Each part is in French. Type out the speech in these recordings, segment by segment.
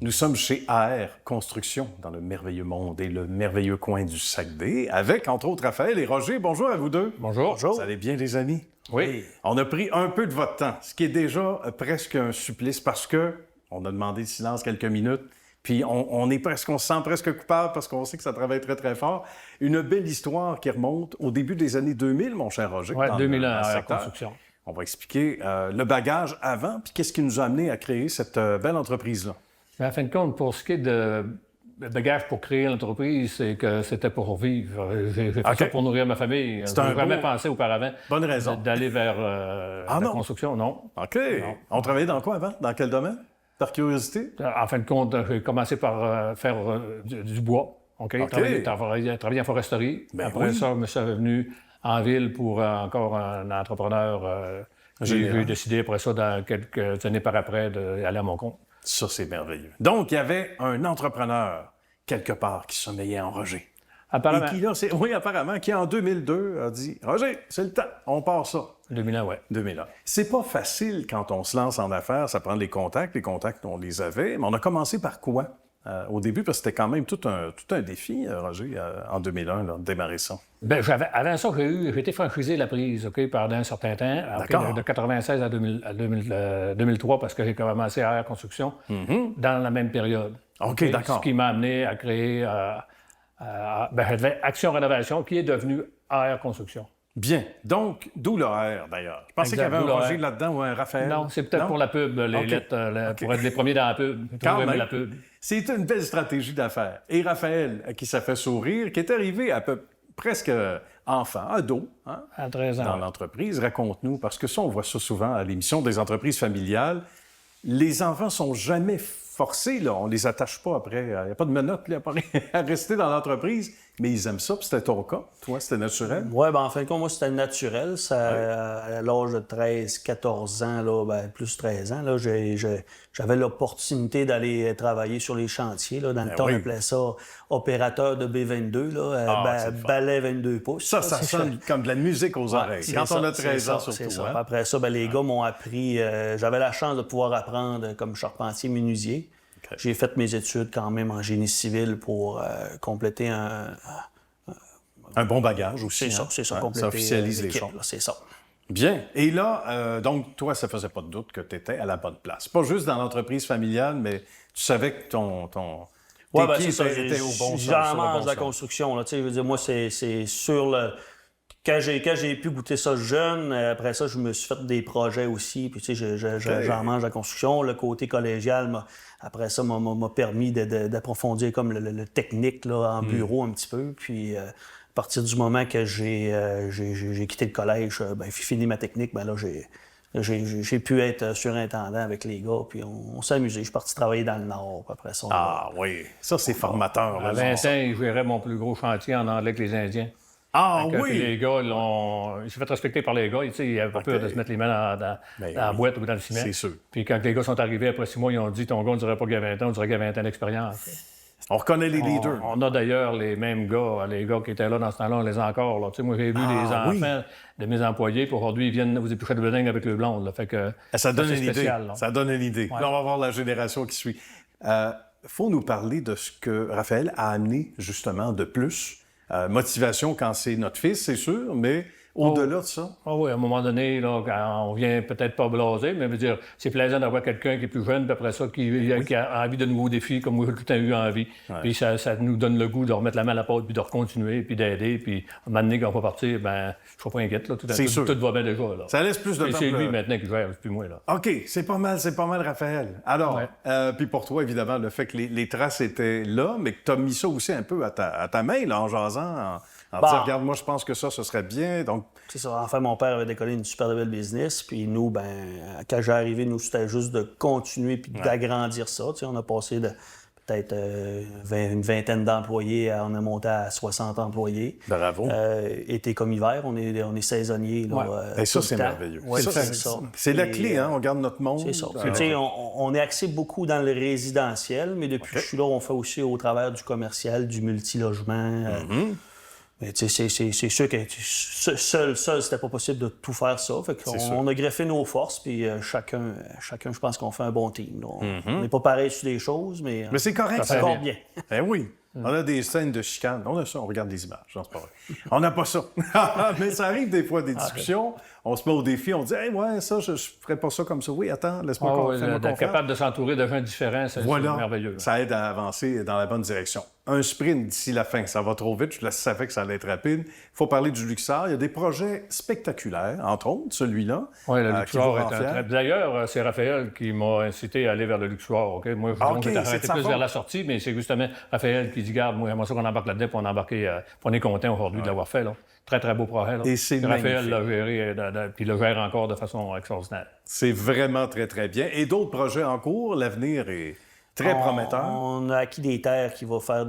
Nous sommes chez AR Construction, dans le merveilleux monde et le merveilleux coin du Saguenay, avec, entre autres, Raphaël et Roger. Bonjour à vous deux. Bonjour. Bonjour. Ça allez bien, les amis? Oui. On a pris un peu de votre temps, ce qui est déjà presque un supplice, parce que on a demandé le silence quelques minutes, puis on se sent presque coupable parce qu'on sait que ça travaille très, très fort. Une belle histoire qui remonte au début des années 2000, mon cher Roger. Oui, 2000 à AR Construction. On va expliquer le bagage avant, puis qu'est-ce qui nous a amené à créer cette belle entreprise-là. Mais en fin de compte, pour ce qui est de bagage pour créer l'entreprise, c'est que c'était pour vivre. J'ai fait ça pour nourrir ma famille. Je n'avais jamais pensé auparavant Bonne raison. d'aller vers la construction, non. OK. Non. On travaillait dans quoi avant? Dans quel domaine? Par curiosité? En fin de compte, j'ai commencé par faire du bois. OK? Travailler en foresterie. Après ça, je me suis revenu en ville pour encore un entrepreneur. J'ai décidé après ça, dans quelques années par après, d'aller à mon compte. Ça, c'est merveilleux. Donc, il y avait un entrepreneur, quelque part, qui sommeillait en Roger. Apparemment. Oui, apparemment, qui en 2002 a dit « Roger, c'est le temps, on part ça. » 2001, oui. 2001. C'est pas facile quand on se lance en affaires, ça prend les contacts, on les avait, mais on a commencé par quoi? Au début, parce que c'était quand même tout un défi, Roger, en 2001, là, de démarrer ça. Bien, avant ça, j'ai été franchisé la prise, OK, pendant un certain temps, de 1996 à 2003, parce que j'ai commencé à AR Construction dans la même période. OK, d'accord. Ce qui m'a amené à créer Action Rénovation, qui est devenu AR Construction. Bien. Donc, d'où le R, d'ailleurs. Je pensais qu'il y avait un Roger là-dedans ou un Raphaël. Non, c'est peut-être pour la pub, les lettres, pour être les premiers dans la pub. Quand même. La pub. C'est une belle stratégie d'affaires. Et Raphaël, qui s'est fait sourire, qui est arrivé presque enfant, ado, à 13 ans, dans l'entreprise. Raconte-nous, parce que ça, on voit ça souvent à l'émission des entreprises familiales. Les enfants sont jamais forcés, là. On les attache pas après. Il n'y a pas de menottes là, à rester dans l'entreprise. Mais ils aiment ça, puis c'était ton cas. Toi, c'était naturel? Oui, bien, en fin de compte, moi, c'était naturel. À l'âge de 13, 14 ans, là, plus 13 ans, là, j'avais l'opportunité d'aller travailler sur les chantiers. Là. Dans le temps, on appelait ça opérateur de B22, là, balai 22 pouces. Ça sonne comme de la musique aux oreilles. Quand on a 13 ans, surtout. Ça. Après ça, les gars m'ont appris. J'avais la chance de pouvoir apprendre comme charpentier menuisier. Okay. J'ai fait mes études quand même en génie civil pour compléter un bon bagage aussi. C'est ça, ça officialise les choses. C'est ça. Bien. Et là, donc, toi, ça faisait pas de doute que tu étais à la bonne place. Pas juste dans l'entreprise familiale, mais tu savais que ton c'est ça. Était au bon sens. J'en mange la construction. Là, je veux dire, moi, c'est sur le... Quand j'ai pu goûter ça jeune, après ça, je me suis fait des projets aussi. Puis, tu sais, j'en mange la construction. Le côté collégial, après ça, m'a permis d'approfondir comme le technique là, en bureau un petit peu. Puis, à partir du moment que j'ai quitté le collège, fini ma technique, là, j'ai pu être surintendant avec les gars. Puis, on s'est amusé. Je suis parti travailler dans le Nord. Après ça, oui. Ça, c'est formateur. À 20 ans, je gérais mon plus gros chantier en anglais que les Indiens. Ah oui! Puis les gars, il s'est fait respecter par les gars. Ils n'avaient pas peur de se mettre les mains dans la boîte ou dans le ciment. C'est sûr. Puis quand les gars sont arrivés après 6 mois, ils ont dit « Ton gars, on ne dirait pas qu'il y a 20 ans, on dirait qu'il y a 20 ans d'expérience. » On reconnaît les leaders. On a d'ailleurs les mêmes gars. Les gars qui étaient là dans ce temps-là, on les a encore. Là. Tu sais, moi, j'ai vu les enfants de mes employés. Puis aujourd'hui, ils viennent vous éplucher de beurre avec le blonde. Là. Fait que ça donne une idée. Là. Ça donne une idée. Ouais. Là, on va voir la génération qui suit. Faut nous parler de ce que Raphaël a amené, justement, de plus. Motivation quand c'est notre fils, c'est sûr, mais au-delà de ça. Oui, à un moment donné, là, quand on vient peut-être pas blasé, mais veut dire, c'est plaisant d'avoir quelqu'un qui est plus jeune, puis après ça, qui a envie de nouveaux défis, comme moi, j'ai tout le temps eu envie. Ouais. Puis ça nous donne le goût de remettre la main à la pâte, puis de recontinuer, puis d'aider. Puis à un moment donné, quand on va partir, je ne suis pas inquiète. Là, tout va bien déjà. Là. Ça laisse plus de temps. C'est lui maintenant qui gère, plus moi. Là. OK, c'est pas mal, Raphaël. Alors, puis pour toi, évidemment, le fait que les traces étaient là, mais que tu as mis ça aussi un peu à ta main, là, en jasant, en disant, regarde, moi, je pense que ça serait bien. Donc... C'est ça. Enfin, mon père avait décollé une super belle business. Puis nous, quand j'ai arrivé, c'était juste de continuer puis d'agrandir ça. Tu sais, on a passé de peut-être une vingtaine d'employés, on a monté à 60 employés. Bravo. Été comme hiver, on est saisonniers. Et ça, c'est merveilleux. Ouais, c'est la clé, on garde notre monde. C'est ça. On est axé beaucoup dans le résidentiel, mais depuis que je suis là, on fait aussi au travers du commercial, du multilogement. Mais c'est sûr que seul, c'était pas possible de tout faire ça. Fait qu'on a greffé nos forces, puis chacun, je pense qu'on fait un bon team. On n'est pas pareil sur des choses, mais c'est correct, ça va bien. Eh oui. On a des scènes de chicane. On a ça, on regarde des images. Non, c'est pas vrai. On n'a pas ça. Mais ça arrive des fois, des discussions. On se met au défi, on dit « Hey, ouais, ça, je ferais pas ça comme ça. Oui, attends, laisse-moi confiance. D'être capable de s'entourer de gens différents, c'est merveilleux. Ça aide à avancer dans la bonne direction. Un sprint d'ici la fin, ça va trop vite. Je savais que ça allait être rapide. Il faut parler du Luxor. Il y a des projets spectaculaires, entre autres, celui-là. Oui, le Luxor est un très... D'ailleurs, c'est Raphaël qui m'a incité à aller vers le Luxor. Okay? Moi, j'ai arrêté plus vers la sortie, mais c'est justement Raphaël qui dit « Garde, moi, ça qu'on embarque là-dedans, puis on a embarqué, on est content aujourd'hui de l'avoir fait. Là. » Très, très beau projet. Là. Et c'est Raphaël l'a géré, puis le gère encore de façon extraordinaire. C'est vraiment très, très bien. Et d'autres projets en cours, l'avenir est très prometteur. On a acquis des terres qui vont faire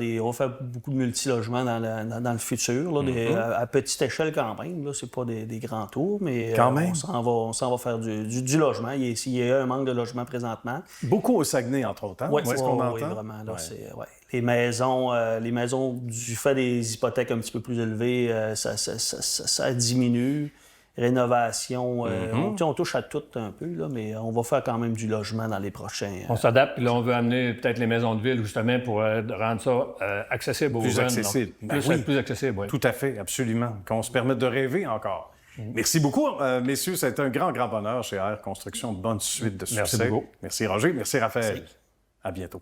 beaucoup de multilogements dans le futur, là, à petite échelle quand même. Là, c'est pas des grands tours, mais on s'en va faire du logement. Il y a un manque de logement présentement. Beaucoup au Saguenay, entre autres. Hein? Oui, ce qu'on entend? Oui, vraiment. Là, Les maisons, du fait des hypothèques un petit peu plus élevées, ça diminue. Rénovation, on touche à tout un peu, là, mais on va faire quand même du logement dans les prochains... On s'adapte, puis là, on veut amener peut-être les maisons de ville, justement, pour rendre ça accessible aux jeunes. Accessible. Plus accessible, oui. Tout à fait, absolument. Qu'on se permette de rêver encore. Merci beaucoup, messieurs. Ça a été un grand, grand bonheur chez AR Construction. Bonne suite de succès. Merci beaucoup. Merci, Roger. Merci, Raphaël. Merci. À bientôt.